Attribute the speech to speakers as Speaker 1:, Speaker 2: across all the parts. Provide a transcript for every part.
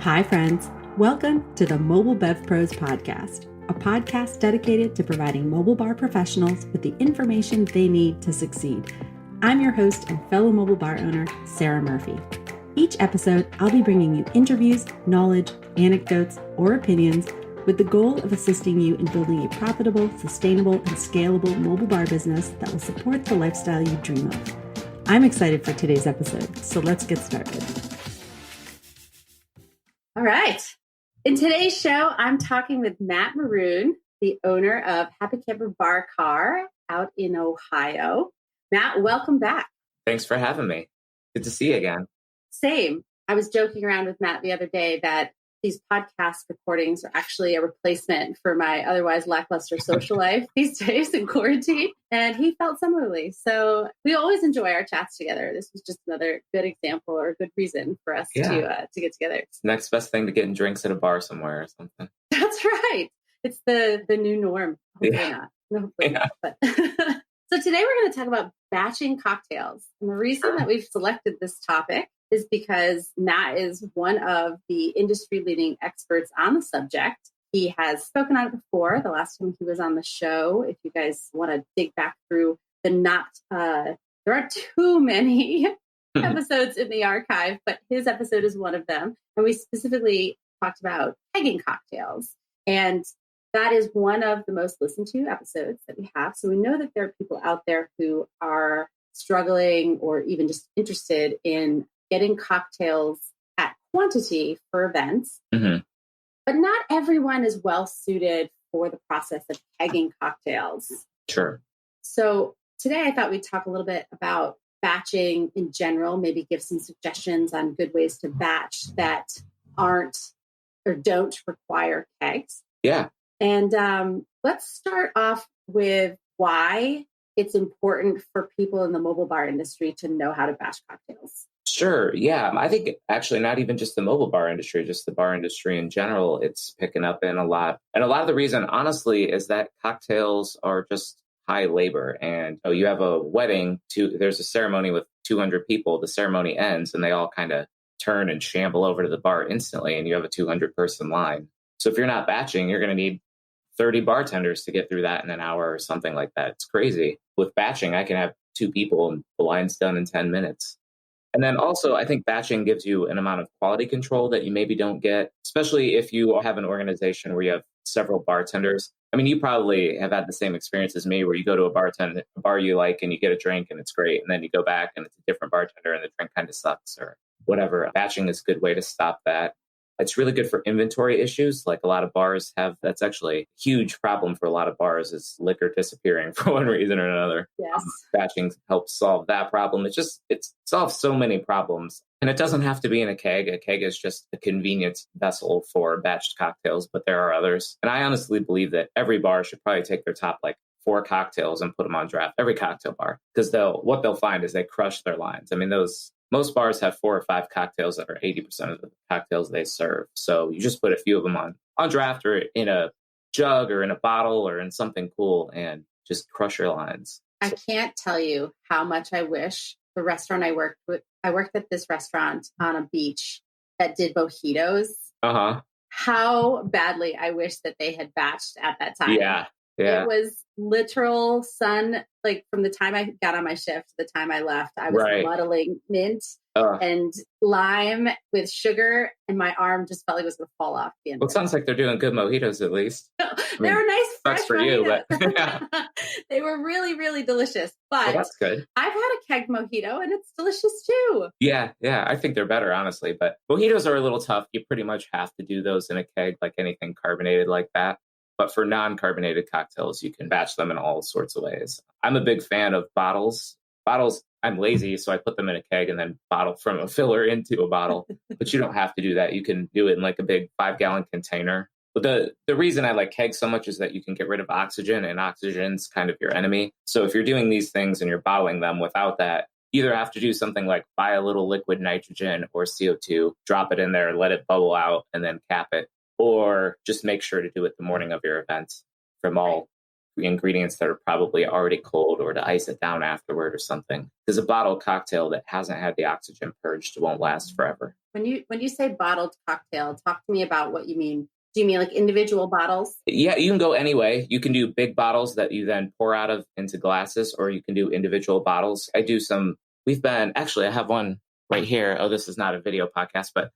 Speaker 1: Hi, friends. Welcome to the Mobile Bev Pros podcast, a podcast dedicated to providing mobile bar professionals with the information they need to succeed. I'm your host and fellow mobile bar owner, Sarah Murphy. Each episode, I'll be bringing you interviews, knowledge, anecdotes, or opinions with the goal of assisting you in building a profitable, sustainable, and scalable mobile bar business that will support the lifestyle you dream of. I'm excited for today's episode, so let's get started. All right. In today's show, I'm talking with Matt Maroon, the owner of Happy Camper Bar Car out in Ohio. Matt, welcome back.
Speaker 2: Thanks for having me. Good to see you again.
Speaker 1: Same. I was joking around with Matt the other day that these podcast recordings are actually a replacement for my otherwise lackluster social life these days in quarantine. And he felt similarly. So we always enjoy our chats together. This was just another good example or a good reason for us to get together.
Speaker 2: It's the next best thing to getting drinks at a bar somewhere or something.
Speaker 1: That's right. It's the new norm. Hopefully not. No, hopefully not. But so today we're going to talk about batching cocktails. And the reason that we've selected this topic is because Matt is one of the industry-leading experts on the subject. He has spoken on it before, the last time he was on the show. If you guys want to dig back through there are too many episodes in the archive, but his episode is one of them. And we specifically talked about kegging cocktails. And that is one of the most listened to episodes that we have. So we know that there are people out there who are struggling or even just interested in getting cocktails at quantity for events. Mm-hmm. But not everyone is well suited for the process of kegging cocktails.
Speaker 2: Sure.
Speaker 1: So today I thought we'd talk a little bit about batching in general, maybe give some suggestions on good ways to batch that aren't or don't require kegs.
Speaker 2: Yeah.
Speaker 1: And let's start off with why it's important for people in the mobile bar industry to know how to batch cocktails.
Speaker 2: Sure. Yeah. I think actually not even just the mobile bar industry, just the bar industry in general, it's picking up in a lot. And a lot of the reason, honestly, is that cocktails are just high labor. And you have a wedding, there's a ceremony with 200 people. The ceremony ends and they all kind of turn and shamble over to the bar instantly. And you have a 200-person line. So if you're not batching, you're going to need 30 bartenders to get through that in an hour or something like that. It's crazy. With batching, I can have 2 people and the line's done in 10 minutes. And then also, I think batching gives you an amount of quality control that you maybe don't get, especially if you have an organization where you have several bartenders. I mean, you probably have had the same experience as me where you go to a bar you like and you get a drink and it's great. And then you go back and it's a different bartender and the drink kind of sucks or whatever. Batching is a good way to stop that. It's really good for inventory issues. Like a lot of bars have, that's actually a huge problem for a lot of bars is liquor disappearing for one reason or another.
Speaker 1: Yes.
Speaker 2: Batching helps solve that problem. It solves so many problems. And it doesn't have to be in a keg. A keg is just a convenient vessel for batched cocktails, but there are others. And I honestly believe that every bar should probably take their top 4 cocktails and put them on draft, every cocktail bar, because what they'll find is they crush their lines. I mean, most bars have 4 or 5 cocktails that are 80% of the cocktails they serve. So you just put a few of them on draft or in a jug or in a bottle or in something cool and just crush your lines.
Speaker 1: I can't tell you how much I wish the restaurant I worked at this restaurant on a beach that did mojitos.
Speaker 2: Uh-huh.
Speaker 1: How badly I wish that they had batched at that time.
Speaker 2: Yeah.
Speaker 1: It was literal sun, from the time I got on my shift to the time I left, I was muddling mint and lime with sugar, and my arm just felt like it was going to fall off.
Speaker 2: Well, it sounds like they're doing good mojitos at least.
Speaker 1: They were nice, fresh
Speaker 2: for
Speaker 1: mojitos.
Speaker 2: You, but yeah.
Speaker 1: They were really, really delicious. But
Speaker 2: that's good.
Speaker 1: I've had a keg mojito, and it's delicious too.
Speaker 2: Yeah, I think they're better, honestly. But mojitos are a little tough. You pretty much have to do those in a keg, like anything carbonated like that. But for non-carbonated cocktails, you can batch them in all sorts of ways. I'm a big fan of bottles. I'm lazy, so I put them in a keg and then bottle from a filler into a bottle. But you don't have to do that. You can do it in a big 5-gallon container. But the reason I like kegs so much is that you can get rid of oxygen, and oxygen's kind of your enemy. So if you're doing these things and you're bottling them without that, you either have to do something like buy a little liquid nitrogen or CO2, drop it in there, let it bubble out, and then cap it. Or just make sure to do it the morning of your event from all ingredients that are probably already cold, or to ice it down afterward or something. Because a bottled cocktail that hasn't had the oxygen purged won't last forever.
Speaker 1: When you say bottled cocktail, talk to me about what you mean. Do you mean like individual bottles?
Speaker 2: Yeah, you can go any way. You can do big bottles that you then pour out of into glasses, or you can do individual bottles. I have one right here. Oh, this is not a video podcast, but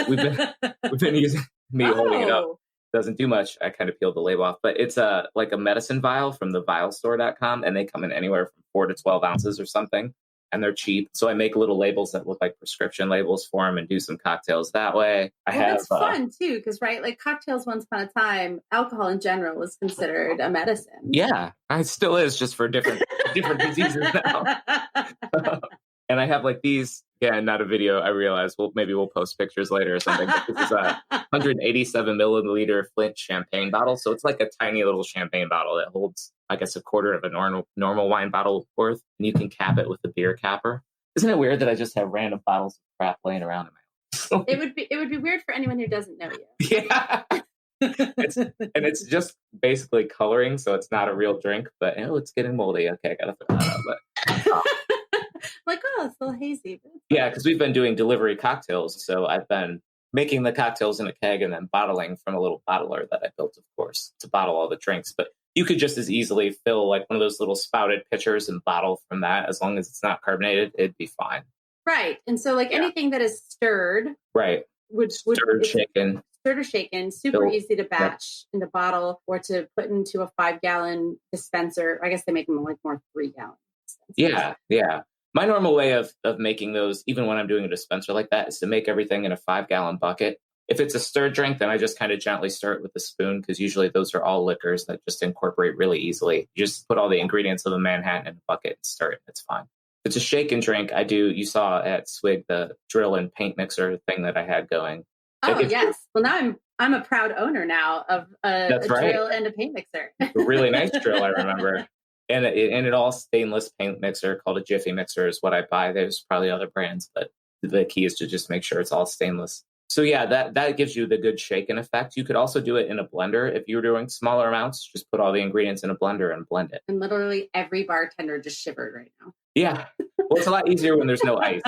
Speaker 2: we've been using me holding it up. Doesn't do much. I kind of peeled the label off, but it's like a medicine vial from the vialstore.com, and they come in anywhere from 4 to 12 ounces or something, and they're cheap. So I make little labels that look like prescription labels for them and do some cocktails that way.
Speaker 1: That's fun too, because like cocktails once upon a time, alcohol in general was considered a medicine.
Speaker 2: Yeah, it still is, just for different diseases now. And I have like these, again, not a video, I realize. Maybe we'll post pictures later or something. But this is a 187 milliliter Flint champagne bottle. So it's like a tiny little champagne bottle that holds, I guess, a quarter of a normal wine bottle worth. And you can cap it with a beer capper. Isn't it weird that I just have random bottles of crap laying around in my house?
Speaker 1: It would be weird for anyone who doesn't know you.
Speaker 2: Yeah. It's just basically coloring, so it's not a real drink, but it's getting moldy. Okay, I gotta throw that out. But
Speaker 1: it's a little hazy.
Speaker 2: Yeah, because we've been doing delivery cocktails, so I've been making the cocktails in a keg and then bottling from a little bottler that I built, of course, to bottle all the drinks. But you could just as easily fill like one of those little spouted pitchers and bottle from that. As long as it's not carbonated, it'd be fine.
Speaker 1: Right. And so anything that is stirred,
Speaker 2: right, stirred, shaken, super easy to batch in the bottle or to put into a 5-gallon dispenser. I guess they make them like more 3-gallon dispensers. Yeah. My normal way of making those, even when I'm doing a dispenser like that, is to make everything in a 5-gallon bucket. If it's a stirred drink, then I just kind of gently stir it with a spoon, because usually those are all liquors that just incorporate really easily. You just put all the ingredients of a Manhattan in a bucket and stir it. It's fine. If it's a shaken drink, you saw at Swig the drill and paint mixer thing that I had going.
Speaker 1: Oh, yes. Well, now I'm a proud owner now of a drill and a paint mixer.
Speaker 2: A really nice drill, I remember. And an all stainless paint mixer called a Jiffy mixer is what I buy. There's probably other brands, but the key is to just make sure it's all stainless. So yeah, that gives you the good shaken effect. You could also do it in a blender. If you were doing smaller amounts, just put all the ingredients in a blender and blend it.
Speaker 1: And literally every bartender just shivered right now.
Speaker 2: Yeah. Well, it's a lot easier when there's no ice.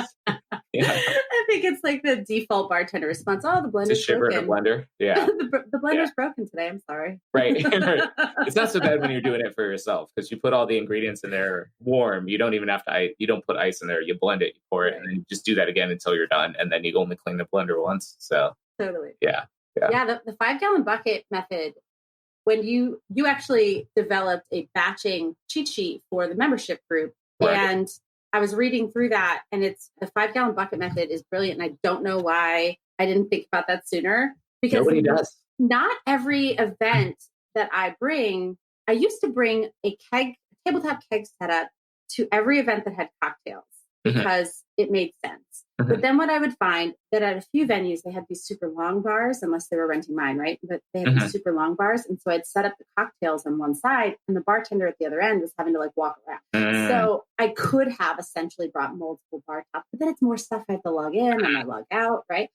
Speaker 2: Yeah.
Speaker 1: I think it's like the default bartender response. Oh, the blender's
Speaker 2: shiver
Speaker 1: broken.
Speaker 2: In a blender. Yeah.
Speaker 1: the blender's broken today. I'm sorry.
Speaker 2: Right. It's not so bad when you're doing it for yourself, because you put all the ingredients in there warm. You don't even have to, you don't put ice in there. You blend it, you pour it, and then you just do that again until you're done. And then you only clean the blender once. So
Speaker 1: totally.
Speaker 2: Yeah.
Speaker 1: The 5-gallon bucket method, when you actually developed a batching cheat sheet for the membership group. Right. And I was reading through that, and the 5-gallon bucket method is brilliant. And I don't know why I didn't think about that sooner, because
Speaker 2: nobody does.
Speaker 1: Not every event that I used to bring a tabletop keg setup to every event that had cocktails, because it made sense. Mm-hmm. But then what I would find that at a few venues, they had these super long bars, unless they were renting mine, right? But they had these super long bars. And so I'd set up the cocktails on one side, and the bartender at the other end was having to walk around. So I could have essentially brought multiple bar tops, but then it's more stuff I have to log in and I log out, right?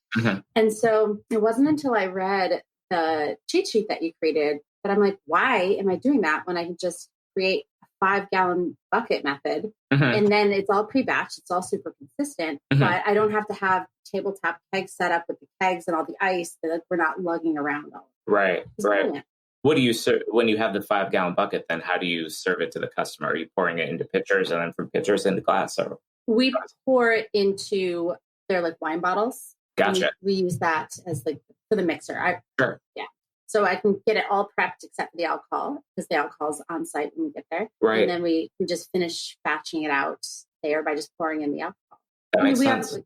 Speaker 1: And so it wasn't until I read the cheat sheet that you created that I'm like, why am I doing that when I can just create a 5-gallon bucket method? And then it's all pre-batched, it's all super consistent, but I don't have to have tabletop kegs set up with the kegs and all the ice that we're not lugging around all.
Speaker 2: Right. Brilliant. What do you serve when you have the 5-gallon bucket? Then how do you serve it to the customer? Are you pouring it into pitchers and then from pitchers into glass? Or
Speaker 1: we pour it into their wine bottles.
Speaker 2: Gotcha.
Speaker 1: We use that as for the mixer.
Speaker 2: Sure.
Speaker 1: Yeah. So I can get it all prepped except for the alcohol, because the alcohol's on site when we get there.
Speaker 2: Right.
Speaker 1: And then we just finish batching it out there by just pouring in the alcohol.
Speaker 2: That makes sense.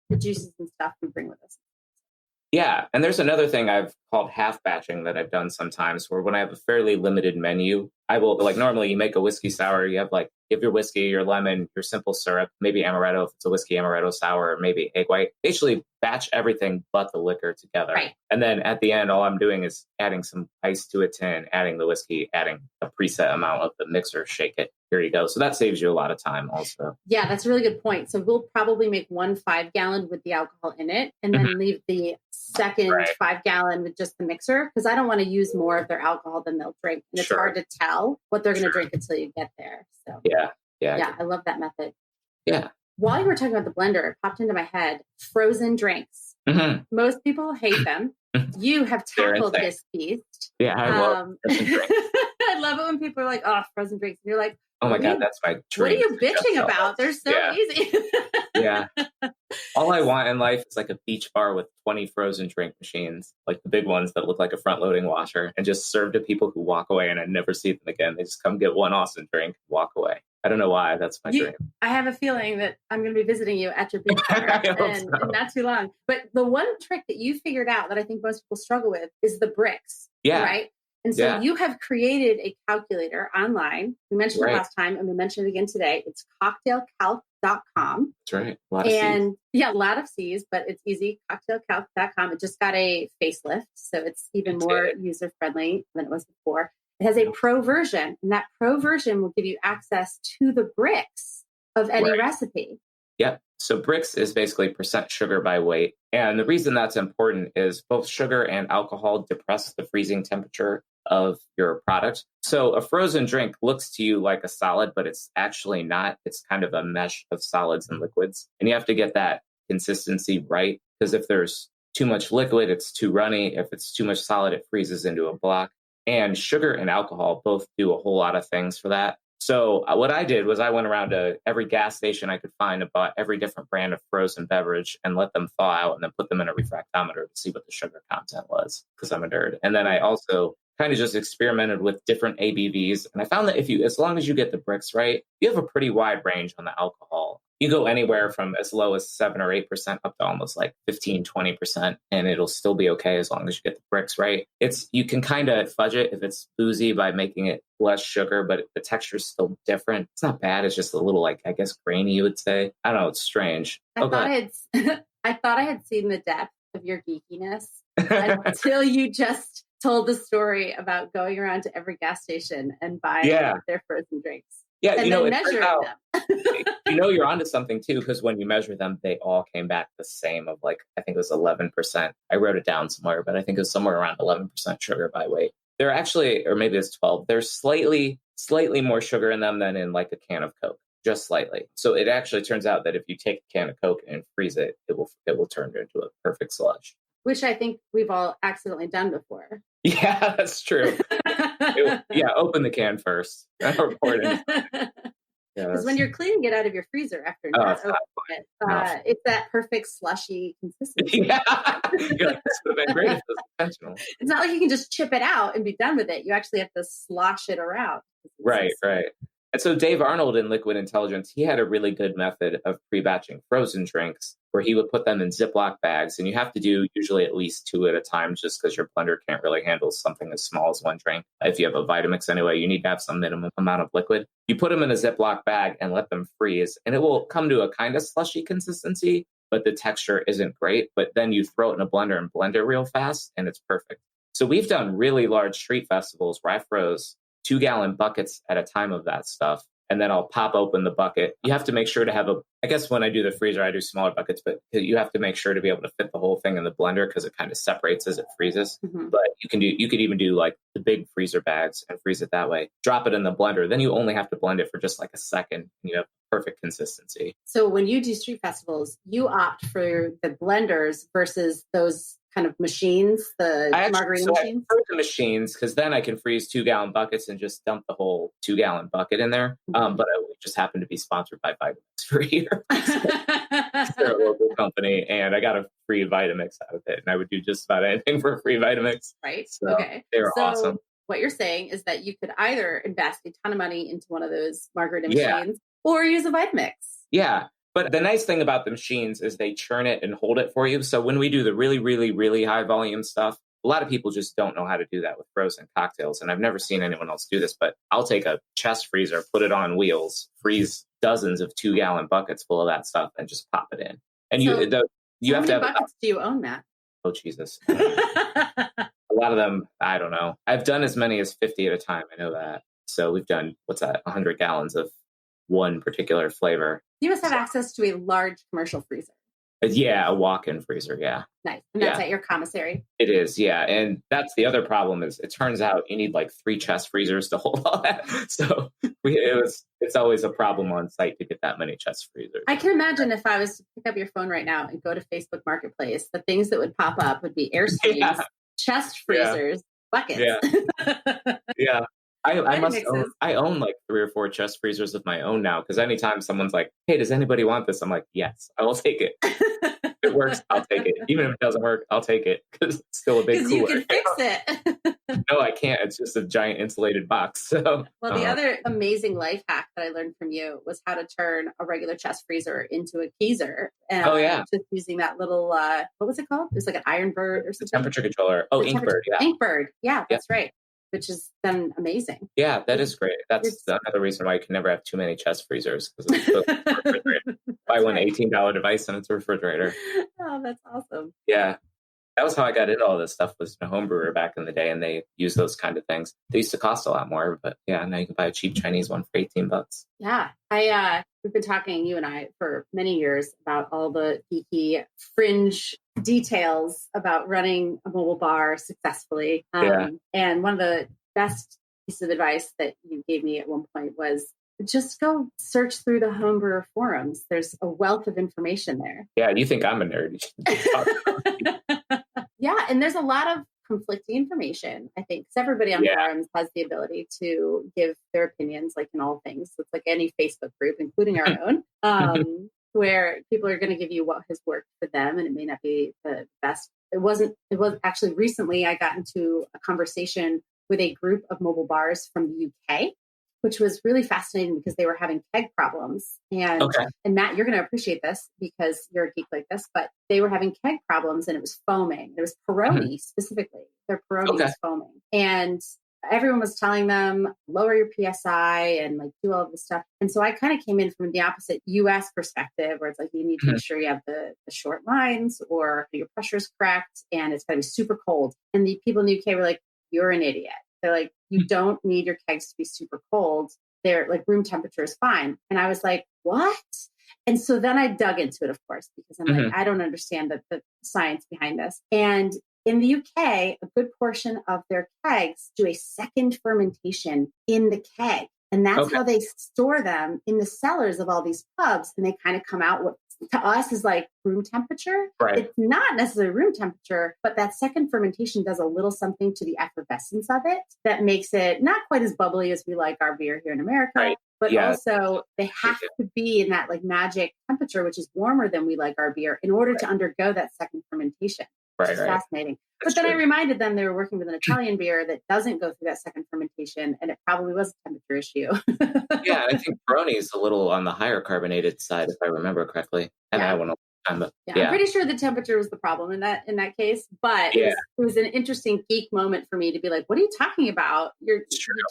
Speaker 1: The juices and stuff we bring with us.
Speaker 2: Yeah. And there's another thing I've called half batching that I've done sometimes, where when I have a fairly limited menu, I will, normally you make a whiskey sour, you have your whiskey, your lemon, your simple syrup, maybe amaretto if it's a whiskey amaretto sour, or maybe egg white. Basically batch everything but the liquor together.
Speaker 1: Right.
Speaker 2: And then at the end, all I'm doing is adding some ice to a tin, adding the whiskey, adding a preset amount of the mixer, shake it. Here you go. So that saves you a lot of time also.
Speaker 1: Yeah, that's a really good point. So we'll probably make one 5-gallon with the alcohol in it, and then leave the second 5-gallon with just the mixer, because I don't want to use more of their alcohol than they'll drink. And it's hard to tell tell what they're going to drink until you get there. So
Speaker 2: yeah,
Speaker 1: I love that method.
Speaker 2: Yeah.
Speaker 1: While you were talking about the blender, it popped into my head, frozen drinks. Mm-hmm. Most people hate them. You have tackled this beast.
Speaker 2: Yeah, I love frozen drinks.
Speaker 1: I love it when people are like, oh, frozen drinks. And you're like,
Speaker 2: oh my God, that's my dream.
Speaker 1: What are you bitching about? They're so easy.
Speaker 2: Yeah. All I want in life is like a beach bar with 20 frozen drink machines, like the big ones that look like a front loading washer, and just serve to people who walk away and I never see them again. They just come get one awesome drink, walk away. I don't know why. That's my dream.
Speaker 1: I have a feeling that I'm going to be visiting you at your beach bar in not too long. But the one trick that you figured out that I think most people struggle with is the bricks. Yeah. Right. And so you have created a calculator online. We mentioned it last time and we mentioned it again today. It's cocktailcalc.com.
Speaker 2: That's right. A lot of C's.
Speaker 1: Yeah, a lot of C's, but it's easy. Cocktailcalc.com. It just got a facelift. So it's even more user friendly than it was before. It has a pro version, and that pro version will give you access to the bricks of any recipe.
Speaker 2: Yep. So bricks is basically percent sugar by weight. And the reason that's important is both sugar and alcohol depress the freezing temperature of your product. So a frozen drink looks to you like a solid, but it's actually not. It's kind of a mesh of solids and liquids. And you have to get that consistency right, because if there's too much liquid, it's too runny. If it's too much solid, it freezes into a block. And sugar and alcohol both do a whole lot of things for that. So what I did was I went around to every gas station I could find and bought every different brand of frozen beverage and let them thaw out and then put them in a refractometer to see what the sugar content was, because I'm a nerd. And then I also kind of just experimented with different ABVs. And I found that as long as you get the bricks right, you have a pretty wide range on the alcohol. You go anywhere from as low as 7 or 8% up to almost like 15, 20%, and it'll still be okay as long as you get the bricks right. You can kind of fudge it if it's boozy by making it less sugar, but the texture's still different. It's not bad. It's just a little, like, I guess, grainy, you would say. I don't know. It's strange.
Speaker 1: I thought I had seen the depth of your geekiness until you just told the story about going around to every gas station and buying their frozen drinks.
Speaker 2: Yeah,
Speaker 1: and then measuring
Speaker 2: them. You're onto something too, because when you measure them, they all came back the same of like, I think it was 11%. I wrote it down somewhere, but I think it was somewhere around 11% sugar by weight. They're actually, or maybe it's 12. There's slightly more sugar in them than in like a can of Coke, just slightly. So it actually turns out that if you take a can of Coke and freeze it, it will turn into a perfect slush.
Speaker 1: Which I think we've all accidentally done before.
Speaker 2: Yeah, that's true. Open the can first. Pour it in.
Speaker 1: Because when you're cleaning it out of your freezer after not opening it, it's that perfect slushy consistency.
Speaker 2: Yeah. This would have been great if it was intentional.
Speaker 1: It's not like you can just chip it out and be done with it. You actually have to slosh it around.
Speaker 2: Right. And so Dave Arnold in Liquid Intelligence, he had a really good method of pre-batching frozen drinks where he would put them in Ziploc bags. And you have to do usually at least 2 at a time, just because your blender can't really handle something as small as one drink. If you have a Vitamix anyway, you need to have some minimum amount of liquid. You put them in a Ziploc bag and let them freeze, and it will come to a kind of slushy consistency, but the texture isn't great. But then you throw it in a blender and blend it real fast, and it's perfect. So we've done really large street festivals where I froze 2-gallon buckets at a time of that stuff. And then I'll pop open the bucket. You have to make sure to have I guess when I do the freezer, I do smaller buckets, but you have to make sure to be able to fit the whole thing in the blender because it kind of separates as it freezes. Mm-hmm. But you could even do like the big freezer bags and freeze it that way. Drop it in the blender. Then you only have to blend it for just like a second and you have perfect consistency.
Speaker 1: So when you do street festivals, you opt for the blenders versus those kind of machines, margarita machines?
Speaker 2: I prefer the machines because then I can freeze 2-gallon buckets and just dump the whole 2-gallon bucket in there. Mm-hmm. But I just happened to be sponsored by Vitamix for a year. They're a local company, and I got a free Vitamix out of it. And I would do just about anything for a free Vitamix.
Speaker 1: Right.
Speaker 2: So they were awesome.
Speaker 1: What you're saying is that you could either invest a ton of money into one of those margarita machines or use a Vitamix.
Speaker 2: Yeah. But the nice thing about the machines is they churn it and hold it for you. So when we do the really, really, really high volume stuff, a lot of people just don't know how to do that with frozen cocktails. And I've never seen anyone else do this, but I'll take a chest freezer, put it on wheels, freeze dozens of 2-gallon buckets full of that stuff and just pop it in. And you have to have
Speaker 1: buckets do you own, Matt?
Speaker 2: Oh, Jesus. A lot of them, I don't know. I've done as many as 50 at a time. I know that. So we've done, 100 gallons of one particular flavor.
Speaker 1: You must have access to a large commercial freezer.
Speaker 2: Yeah, a walk-in freezer. Yeah.
Speaker 1: Nice. And that's at your commissary?
Speaker 2: It is, yeah. And that's the other problem is it turns out you need like 3 chest freezers to hold all that. So it's always a problem on site to get that many chest freezers.
Speaker 1: I can imagine if I was to pick up your phone right now and go to Facebook Marketplace, the things that would pop up would be Airstreams, chest freezers, buckets.
Speaker 2: Yeah. I own like 3 or 4 chest freezers of my own now, because anytime someone's like, hey, does anybody want this? I'm like, yes, I will take it. If it works, I'll take it. Even if it doesn't work, I'll take it, because it's still a big cooler.
Speaker 1: You can fix it.
Speaker 2: No, I can't. It's just a giant insulated box. So,
Speaker 1: well, the other amazing life hack that I learned from you was how to turn a regular chest freezer into a keezer. Just using that little, what was it called? It was like an Iron Bird or something.
Speaker 2: Temperature controller. Oh, Inkbird. Yeah.
Speaker 1: Inkbird. Yeah, that's right. Which has been amazing.
Speaker 2: Yeah, that is great. That's another reason why you can never have too many chest freezers. Buy one $18 device and it's a refrigerator.
Speaker 1: Oh, that's awesome.
Speaker 2: Yeah. That was how I got into all this stuff, was a home brewer back in the day, and they use those kind of things. They used to cost a lot more, but yeah, now you can buy a cheap Chinese one for $18.
Speaker 1: Yeah. We've been talking, you and I, for many years about all the geeky fringe details about running a mobile bar successfully. And one of the best pieces of advice that you gave me at one point was just go search through the homebrewer forums. There's a wealth of information there.
Speaker 2: Yeah, you think I'm a nerd.
Speaker 1: Yeah, and there's a lot of conflicting information, I think, because everybody on forums has the ability to give their opinions, like in all things. So it's like any Facebook group, including our own, where people are going to give you what has worked for them, and it may not be the best. It was actually recently I got into a conversation with a group of mobile bars from the UK, which was really fascinating because they were having keg problems. And Matt, you're going to appreciate this because you're a geek like this, but they were having keg problems and it was foaming. It was Peroni specifically. Their Peroni was foaming. And everyone was telling them, lower your PSI and like do all of this stuff. And so I kind of came in from the opposite US perspective, where it's like, you need to make sure you have the short lines or your pressure's correct and it's going to be super cold. And the people in the UK were like, you're an idiot. They're like, you don't need your kegs to be super cold. They're like, room temperature is fine. And I was like, what? And so then I dug into it, of course, because I'm like, I don't understand the science behind this. And in the UK, a good portion of their kegs do a second fermentation in the keg. And that's how they store them in the cellars of all these pubs. And they kind of come out what to us is like room temperature.
Speaker 2: Right.
Speaker 1: It's not necessarily room temperature, but that second fermentation does a little something to the effervescence of it that makes it not quite as bubbly as we like our beer here in America. But also they have to be in that like magic temperature, which is warmer than we like our beer, in order to undergo that second fermentation. Which is fascinating. But then I reminded them they were working with an Italian beer that doesn't go through that second fermentation, and it probably was a temperature issue.
Speaker 2: Yeah, I think Peroni is a little on the higher carbonated side, if I remember correctly. And I went time, but
Speaker 1: I'm pretty sure the temperature was the problem in that case. But it was an interesting geek moment for me to be like, "What are you talking about? You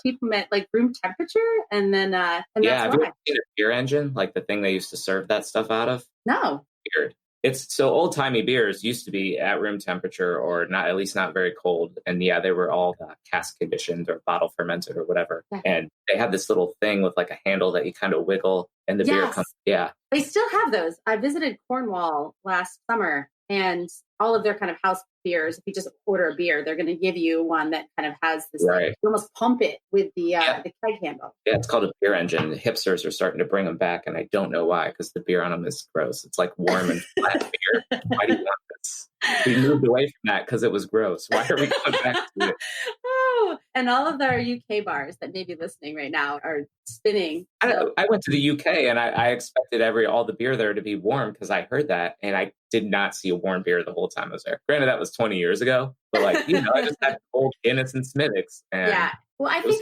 Speaker 1: keep them at like room temperature, and then that's
Speaker 2: have you ever seen a beer engine, like the thing they used to serve that stuff out of?
Speaker 1: No,
Speaker 2: weird. It's so old timey beers used to be at room temperature, or not, at least not very cold. And they were all cask conditioned or bottle fermented or whatever. And they had this little thing with like a handle that you kind of wiggle, and the beer comes. Yeah,
Speaker 1: they still have those. I visited Cornwall last summer, and all of their kind of house beers, if you just order a beer, they're going to give you one that kind of has this, like, you almost pump it with the keg handle.
Speaker 2: Yeah, it's called a beer engine. The hipsters are starting to bring them back, and I don't know why, because the beer on them is gross. It's like warm and flat beer. Why do you want this? We moved away from that because it was gross. Why are we going back to it?
Speaker 1: Oh, and all of our UK bars that may be listening right now are spinning.
Speaker 2: I went to the UK, and I expected all the beer there to be warm, because I heard that, and I did not see a warm beer the whole time I was there. Granted, that was 20 years ago, but like, I just had old Guinness and Smithwick's. And
Speaker 1: well, I think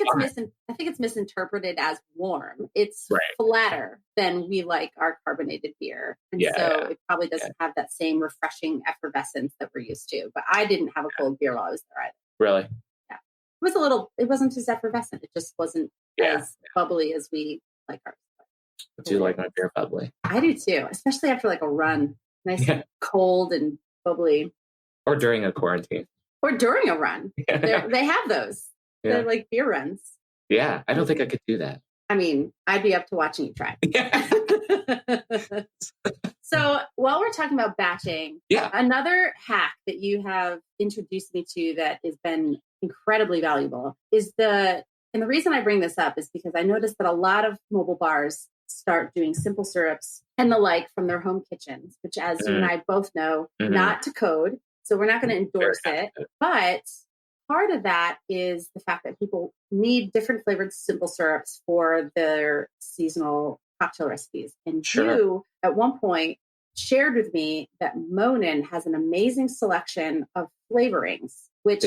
Speaker 1: it's misinterpreted as warm. It's flatter than we like our carbonated beer, and so it probably doesn't have that same refreshing effervescence that we're used to. But I didn't have a cold beer while I was there either.
Speaker 2: Really?
Speaker 1: Yeah, it wasn't as effervescent. It just wasn't as bubbly as we like ours.
Speaker 2: I do like my beer bubbly.
Speaker 1: I do too, especially after like a run. Nice and cold and bubbly.
Speaker 2: Or during a quarantine.
Speaker 1: Or during a run. They have those.
Speaker 2: Yeah.
Speaker 1: They're like beer runs.
Speaker 2: Yeah, I don't think I could do that.
Speaker 1: I mean, I'd be up to watching you try. So while we're talking about batching,
Speaker 2: Yeah.
Speaker 1: another hack that you have introduced me to that has been incredibly valuable is and the reason I bring this up is because I noticed that a lot of mobile bars start doing simple syrups and the like from their home kitchens, which, as you and I both know, not to code. So we're not going to endorse it. But part of that is the fact that people need different flavored simple syrups for their seasonal cocktail recipes. And you, at one point, shared with me that Monin has an amazing selection of flavorings, which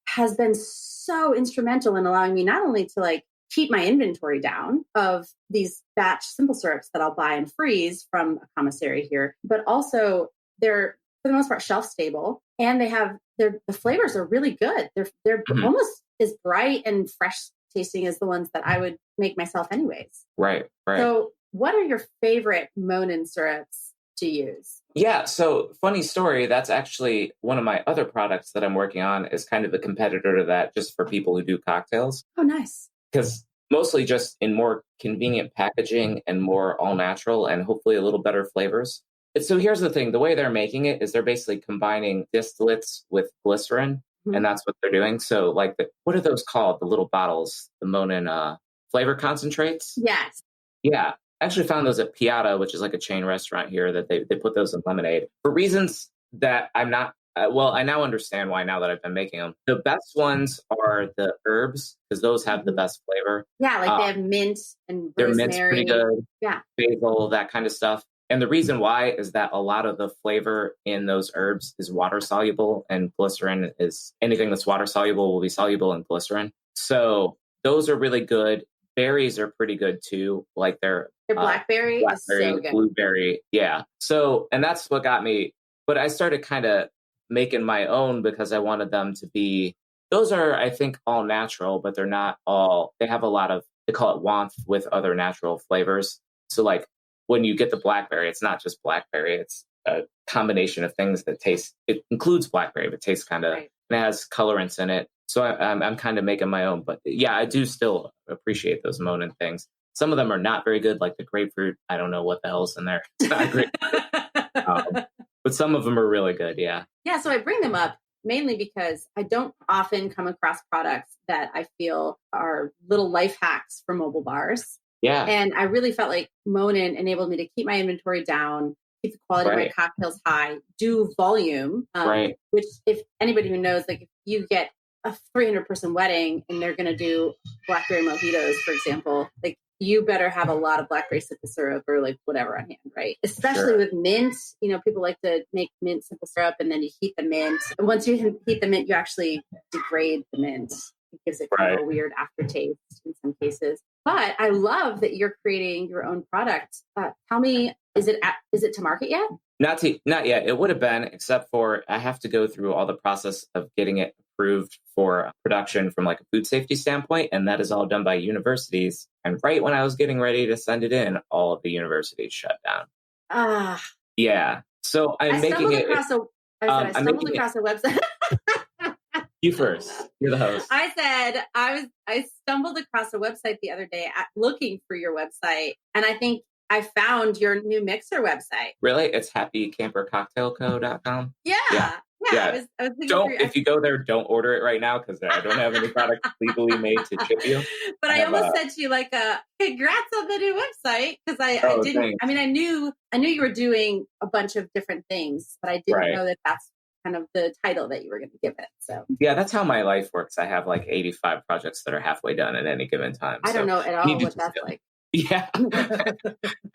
Speaker 1: has been so instrumental in allowing me not only to keep my inventory down of these batch simple syrups that I'll buy and freeze from a commissary here, but also they're, for the most part, shelf stable, and the flavors are really good. They're almost as bright and fresh tasting as the ones that I would make myself anyways.
Speaker 2: Right.
Speaker 1: So what are your favorite Monin syrups to use?
Speaker 2: Yeah. So funny story. That's actually one of my other products that I'm working on is kind of a competitor to that, just for people who do cocktails.
Speaker 1: Oh, nice.
Speaker 2: Because mostly just in more convenient packaging and more all natural and hopefully a little better flavors. So here's the thing. The way they're making it is they're basically combining distillates with glycerin, and that's what they're doing. So what are those called? The little bottles, the Monin flavor concentrates?
Speaker 1: Yes.
Speaker 2: Yeah. I actually found those at Piata, which is like a chain restaurant here, that they put those in lemonade for reasons that I'm not, I now understand why now that I've been making them. The best ones are the herbs, because those have the best flavor.
Speaker 1: Yeah, they have mint and rosemary.
Speaker 2: Their mint's pretty good.
Speaker 1: Yeah.
Speaker 2: Basil, that kind of stuff. And the reason why is that a lot of the flavor in those herbs is water soluble, and glycerin is anything that's water soluble will be soluble in glycerin. So those are really good. Berries are pretty good too. Their
Speaker 1: blackberry is so good.
Speaker 2: Blueberry. Yeah. So, and that's what got me, but I started kind of making my own because I wanted them to be, those are, I think, all natural, but they're not all, they have a lot of, they call it warmth with other natural flavors. So when you get the blackberry, it's not just blackberry, it's a combination of things that taste, it includes blackberry, but tastes kind of, and it has colorants in it. So I'm kind of making my own, but yeah, I do still appreciate those Monin things. Some of them are not very good, like the grapefruit. I don't know what the hell's in there. It's not great. But some of them are really good. Yeah.
Speaker 1: Yeah. So I bring them up mainly because I don't often come across products that I feel are little life hacks for mobile bars.
Speaker 2: Yeah.
Speaker 1: And I really felt like Monin enabled me to keep my inventory down, keep the quality of my cocktails high, do volume, which if anybody who knows, if you get a 300-person wedding and they're going to do blackberry mojitos, for example, you better have a lot of blackberry simple syrup or whatever on hand, right? Especially with mint. People like to make mint simple syrup and then you heat the mint. And once you heat the mint, you actually degrade the mint. It gives it kind of a weird aftertaste in some cases. But I love that you're creating your own product. Tell me, is it to market yet?
Speaker 2: Not yet. It would have been, except for I have to go through all the process of getting it approved for production from a food safety standpoint. And that is all done by universities. And right when I was getting ready to send it in, all of the universities shut down. Yeah. So I stumbled across
Speaker 1: a website.
Speaker 2: You first. You're the host.
Speaker 1: I said I stumbled across a website the other day looking for your website, and I think I found your new mixer website.
Speaker 2: Really? It's happycampercocktailco.com?
Speaker 1: Yeah. I was
Speaker 2: if you go there, don't order it right now because I don't have any product legally made to ship you.
Speaker 1: But I almost said to you congrats on the new website, because I didn't. Thanks. I mean, I knew you were doing a bunch of different things, but I didn't know that that's kind of the title that you were going to give it. So
Speaker 2: yeah, that's how my life works. I have 85 projects that are halfway done at any given time.
Speaker 1: I don't know at all what that's like.
Speaker 2: Yeah. I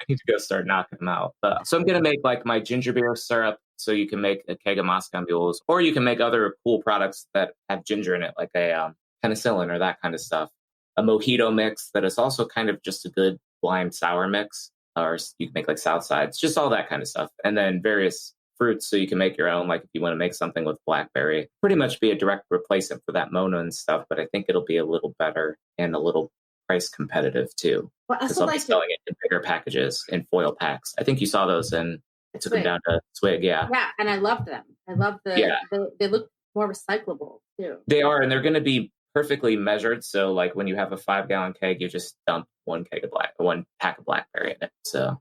Speaker 2: need to go start knocking them out. So I'm going to make my ginger beer syrup, so you can make a keg of Moscow mules, or you can make other cool products that have ginger in it, like a penicillin or that kind of stuff. A mojito mix that is also kind of just a good lime sour mix, or you can make south sides, just all that kind of stuff. And then various fruits, so you can make your own, if you want to make something with blackberry, pretty much be a direct replacement for that Monin stuff, but I think it'll be a little better and a little price competitive too.
Speaker 1: Well,
Speaker 2: because I'll be selling it in bigger packages, in foil packs. I think you saw those, and I took them down to Swig. Yeah,
Speaker 1: and I loved them. I love they look more recyclable too.
Speaker 2: They are, and they're going to be perfectly measured. So when you have a 5-gallon keg, you just dump one pack of blackberry in it. So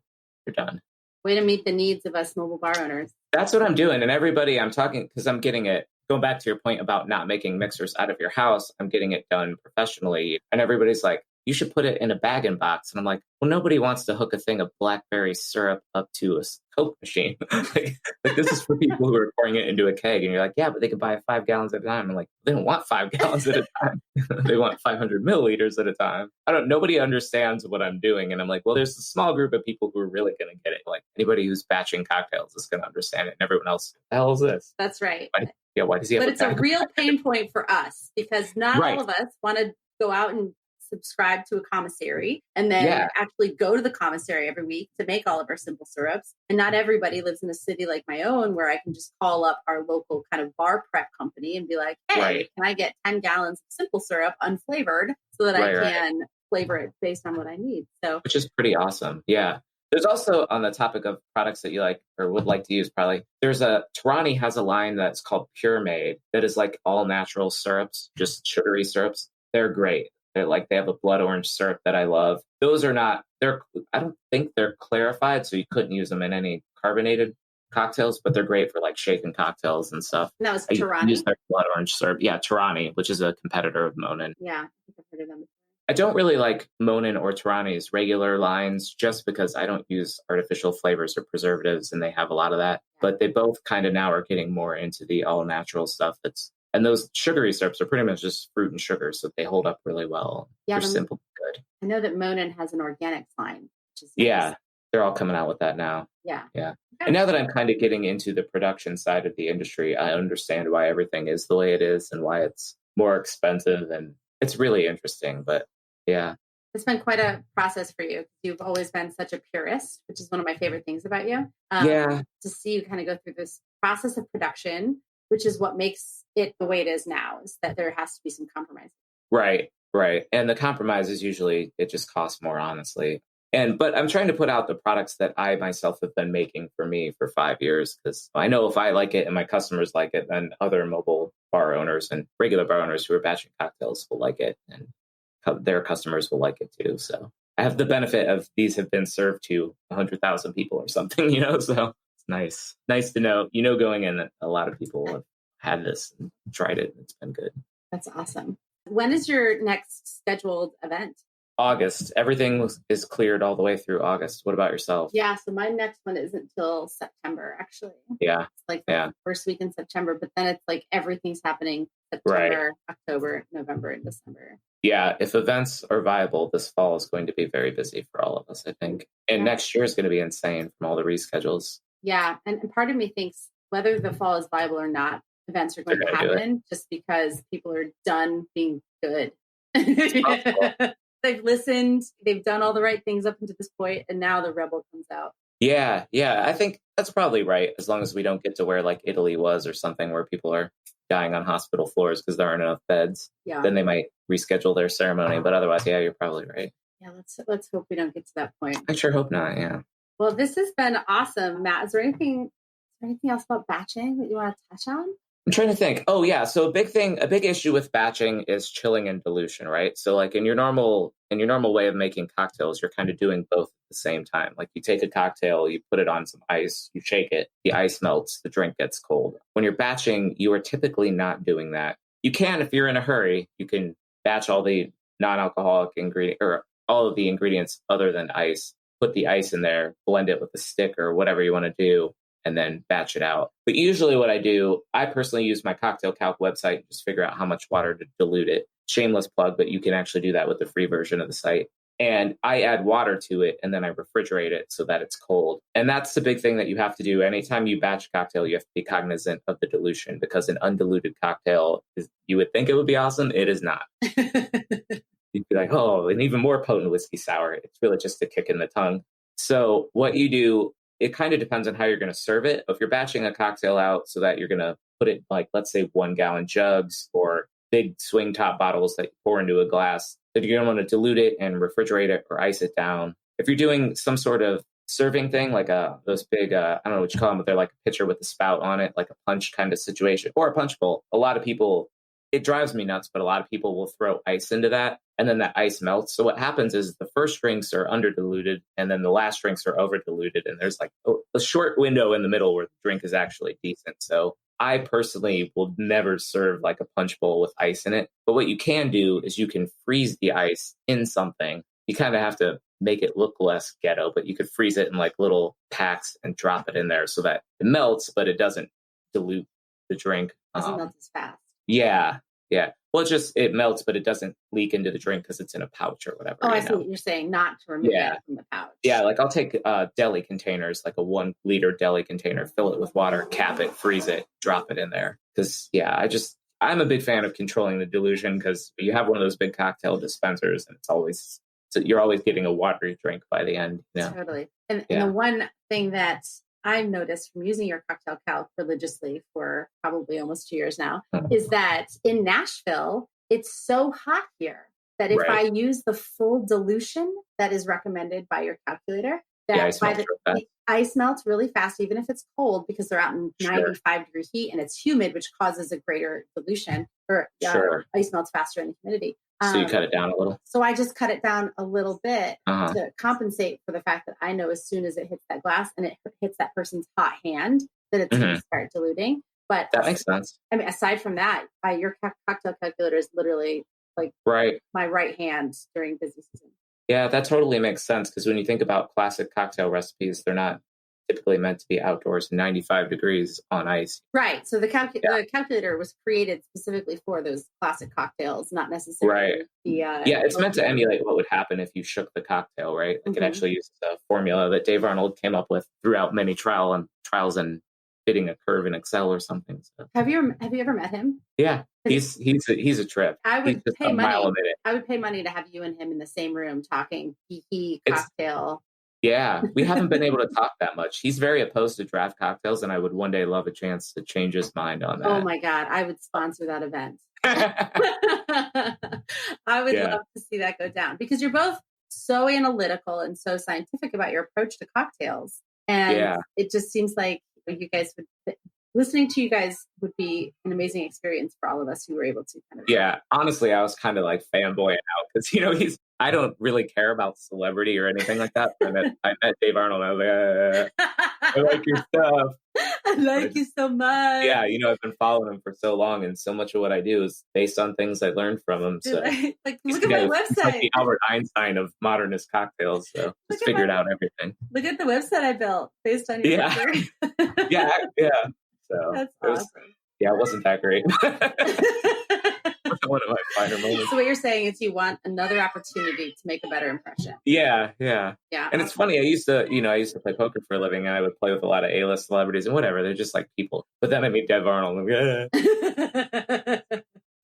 Speaker 2: you're done.
Speaker 1: Way to meet the needs of us mobile bar owners.
Speaker 2: That's what I'm doing. And everybody I'm talking, because I'm getting it, going back to your point about not making mixers out of your house, I'm getting it done professionally. And everybody's like, you should put it in a bag-in-box. And I'm like, well, nobody wants to hook a thing of blackberry syrup up to a Coke machine. like this is for people who are pouring it into a keg. And you're like, yeah, but they could buy 5 gallons at a time. I'm like, they don't want 5 gallons at a time. They want 500 milliliters at a time. Nobody understands what I'm doing. And I'm like, well, there's a small group of people who are really going to get it. Like anybody who's batching cocktails is going to understand it. And everyone else, what the hell is this?
Speaker 1: That's right.
Speaker 2: Why does he have
Speaker 1: But it's a real pain point for us because not all of us want to go out and subscribe to a commissary and then actually go to the commissary every week to make all of our simple syrups. And not everybody lives in a city like my own where I can just call up our local kind of bar prep company and be like, hey, can I get 10 gallons of simple syrup unflavored so that I can flavor it based on what I need? So,
Speaker 2: which is pretty awesome. Yeah. There's also, on the topic of products that you like or would like to use, probably, Torani has a line that's called Pure Made that is like all natural syrups, just sugary syrups. They're great. They have a blood orange syrup that I love. Those are not, I don't think they're clarified, so you couldn't use them in any carbonated cocktails, but they're great for like shaken cocktails and stuff.
Speaker 1: And that was Torani.
Speaker 2: I use their blood orange syrup. Yeah, Torani, which is a competitor of Monin.
Speaker 1: Yeah, I think I've heard of them.
Speaker 2: I don't really like Monin or Torani's regular lines just because I don't use artificial flavors or preservatives, and they have a lot of that. But they both kind of now are getting more into the all-natural stuff and those sugary syrups are pretty much just fruit and sugar, so they hold up really well.
Speaker 1: Yeah,
Speaker 2: they're simple and good.
Speaker 1: I know that Monin has an organics line, which is
Speaker 2: nice. They're all coming out with that now.
Speaker 1: Yeah.
Speaker 2: And now that I'm kind of getting into the production side of the industry, I understand why everything is the way it is and why it's more expensive, and it's really interesting. But yeah.
Speaker 1: It's been quite a process for you. You've always been such a purist, which is one of my favorite things about you. To see you kind of go through this process of production, which is what makes it the way it is now, is that there has to be some compromise.
Speaker 2: Right. And the compromise is usually, it just costs more, honestly. But I'm trying to put out the products that I myself have been making for me for 5 years, because I know if I like it and my customers like it, then other mobile bar owners and regular bar owners who are batching cocktails will like it, and their customers will like it too. So I have the benefit of these have been served to 100,000 people or something, so it's nice to know, going in that a lot of people have had this and tried it. It's been good.
Speaker 1: That's awesome. When is your next scheduled event?
Speaker 2: August. Everything is cleared all the way through August. What about yourself?
Speaker 1: Yeah. So my next one isn't till September, actually.
Speaker 2: Yeah.
Speaker 1: It's like the first week in September, but then it's like everything's happening September, October, November, and December.
Speaker 2: Yeah. If events are viable, this fall is going to be very busy for all of us, I think. And next year is going to be insane from all the reschedules. Yeah.
Speaker 1: And part of me thinks whether the fall is viable or not, events are going to happen just because people are done being good. They've listened, they've done all the right things up until this point, and now the rebel comes out.
Speaker 2: Yeah. I think that's probably right. As long as we don't get to where like Italy was or something where people are dying on hospital floors because there aren't enough beds, then they might reschedule their ceremony. But otherwise, you're probably right.
Speaker 1: Yeah, let's hope we don't get to that point.
Speaker 2: I sure hope not, yeah.
Speaker 1: Well, this has been awesome, Matt. Is there anything else about batching that you want to touch on?
Speaker 2: I'm trying to think. Oh, yeah. So a big issue with batching is chilling and dilution, right? So like in your normal way of making cocktails, you're kind of doing both at the same time. Like you take a cocktail, you put it on some ice, you shake it, the ice melts, the drink gets cold. When you're batching, you are typically not doing that. You can, if you're in a hurry, you can batch all the non-alcoholic ingredient or all of the ingredients other than ice, put the ice in there, blend it with a stick or whatever you want to do, and then batch it out. But usually what I do, I personally use my Cocktail Calc website and just figure out how much water to dilute it. Shameless plug, but you can actually do that with the free version of the site. And I add water to it and then I refrigerate it so that it's cold. And that's the big thing that you have to do. Anytime you batch a cocktail, you have to be cognizant of the dilution, because an undiluted cocktail you would think it would be awesome. It is not. You'd be like, oh, an even more potent whiskey sour. It's really just a kick in the tongue. So what you do, it kind of depends on how you're going to serve it. If you're batching a cocktail out so that you're going to put it like, let's say 1 gallon jugs or big swing top bottles that you pour into a glass, that you're going to want to dilute it and refrigerate it or ice it down. If you're doing some sort of serving thing, like those big, I don't know what you call them, but they're like a pitcher with a spout on it, like a punch kind of situation or a punch bowl. A lot of people it drives me nuts, but a lot of people will throw ice into that, and then that ice melts. So what happens is the first drinks are under diluted, and then the last drinks are over diluted, and there's like a short window in the middle where the drink is actually decent. So I personally will never serve like a punch bowl with ice in it. But what you can do is you can freeze the ice in something. You kind of have to make it look less ghetto, but you could freeze it in like little packs and drop it in there so that it melts, but it doesn't dilute the drink.
Speaker 1: Doesn't melt as fast.
Speaker 2: Yeah. Well, it melts, but it doesn't leak into the drink because it's in a pouch or whatever.
Speaker 1: Oh, I see what you're saying. Not to remove it from the pouch.
Speaker 2: Yeah, like I'll take deli containers, like a 1 liter deli container, fill it with water, cap it, freeze it, drop it in there. Because I'm a big fan of controlling the dilution because you have one of those big cocktail dispensers, and you're always getting a watery drink by the end.
Speaker 1: Totally. And the one thing that I've noticed from using your cocktail calc religiously for probably almost 2 years now is that in Nashville, it's so hot here that if I use the full dilution that is recommended by your calculator, that the ice melts really fast, even if it's cold, because they're out in 95-degree heat and it's humid, which causes a greater dilution, or ice melts faster in the humidity.
Speaker 2: So you cut it down a little?
Speaker 1: So I just cut it down a little bit to compensate for the fact that I know as soon as it hits that glass and it hits that person's hot hand, that it's going to start diluting. But
Speaker 2: that makes sense.
Speaker 1: I mean, aside from that, your cocktail calculator is literally like my right hand during busy season.
Speaker 2: Yeah, that totally makes sense. Because when you think about classic cocktail recipes, they're not typically meant to be outdoors 95 degrees on ice.
Speaker 1: Right. So the calculator was created specifically for those classic cocktails, not necessarily
Speaker 2: it's meant to emulate what would happen if you shook the cocktail, right? Like it actually uses a formula that Dave Arnold came up with throughout many trials and fitting a curve in Excel or something. So.
Speaker 1: Have you ever met him?
Speaker 2: Yeah. He's a trip.
Speaker 1: I would pay money. I would pay money to have you and him in the same room talking cocktail.
Speaker 2: Yeah, we haven't been able to talk that much. He's very opposed to draft cocktails, and I would one day love a chance to change his mind on that.
Speaker 1: Oh my God, I would sponsor that event. I would love to see that go down because you're both so analytical and so scientific about your approach to cocktails. And it just seems like listening to you guys would be an amazing experience for all of us who were able to kind of.
Speaker 2: Yeah, honestly, I was kind of like fanboying out because, I don't really care about celebrity or anything like that. I met Dave Arnold and I was like, I like your stuff.
Speaker 1: I like you so much.
Speaker 2: Yeah, I've been following him for so long, and so much of what I do is based on things I learned from him. So,
Speaker 1: look at my website.
Speaker 2: It's like the Albert Einstein of modernist cocktails. So, just figured out everything.
Speaker 1: Look at the website I built based on your
Speaker 2: yeah. So
Speaker 1: that's awesome.
Speaker 2: It wasn't that great. One of my finer moments.
Speaker 1: So what you're saying is you want another opportunity to make a better impression.
Speaker 2: Yeah. And it's funny. I used to play poker for a living, and I would play with a lot of A-list celebrities and whatever. They're just like people. But then I meet Dave Arnold. And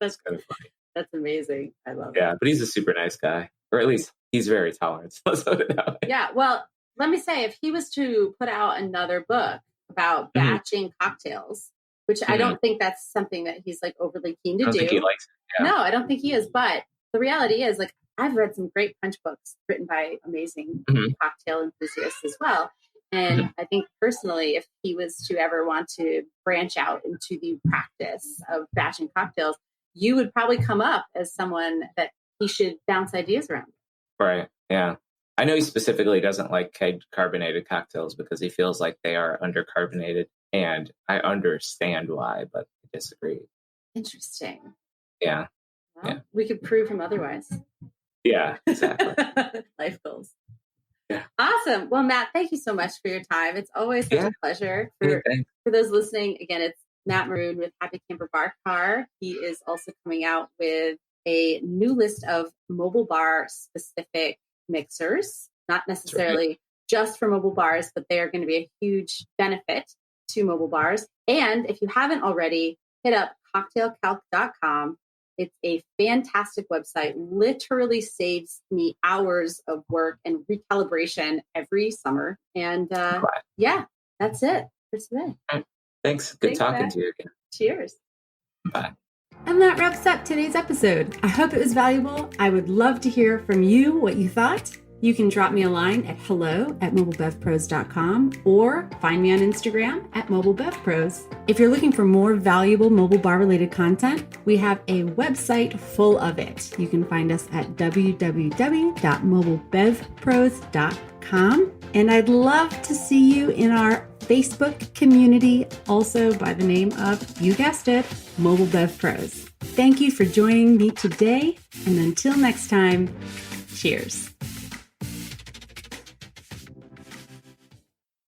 Speaker 1: That's kind of funny. That's amazing. I love it.
Speaker 2: Yeah, but he's a super nice guy, or at least he's very tolerant. So let's put it that way.
Speaker 1: Yeah. Well, let me say, if he was to put out another book about batching cocktails, which I don't think that's something that he's like overly keen to do. I don't
Speaker 2: think he likes it. Yeah.
Speaker 1: No, I don't think he is. But the reality is, like, I've read some great punch books written by amazing cocktail enthusiasts as well. And I think personally, if he was to ever want to branch out into the practice of batching cocktails, you would probably come up as someone that he should bounce ideas around.
Speaker 2: Right. Yeah. I know he specifically doesn't like kegged carbonated cocktails because he feels like they are undercarbonated. And I understand why, but I disagree.
Speaker 1: Interesting.
Speaker 2: Yeah.
Speaker 1: Well, we could prove him otherwise.
Speaker 2: Yeah, exactly.
Speaker 1: Life goals.
Speaker 2: Yeah.
Speaker 1: Awesome. Well, Matt, thank you so much for your time. It's always such a pleasure. For those listening, again, it's Matt Maroon with Happy Camper Bar Car. He is also coming out with a new list of mobile bar specific mixers, not necessarily just for mobile bars, but they are going to be a huge benefit to mobile bars. And if you haven't already, hit up cocktailcalc.com. It's a fantastic website, literally saves me hours of work and recalibration every summer. And that's it for today.
Speaker 2: Thanks. Good talking to you again.
Speaker 1: Cheers.
Speaker 2: Bye.
Speaker 1: And that wraps up today's episode. I hope it was valuable. I would love to hear from you what you thought. You can drop me a line at hello@mobilebevpros.com or find me on Instagram at mobilebevpros. If you're looking for more valuable mobile bar related content, we have a website full of it. You can find us at www.mobilebevpros.com. And I'd love to see you in our Facebook community, also by the name of, you guessed it, Mobile Bev Pros. Thank you for joining me today. And until next time, cheers.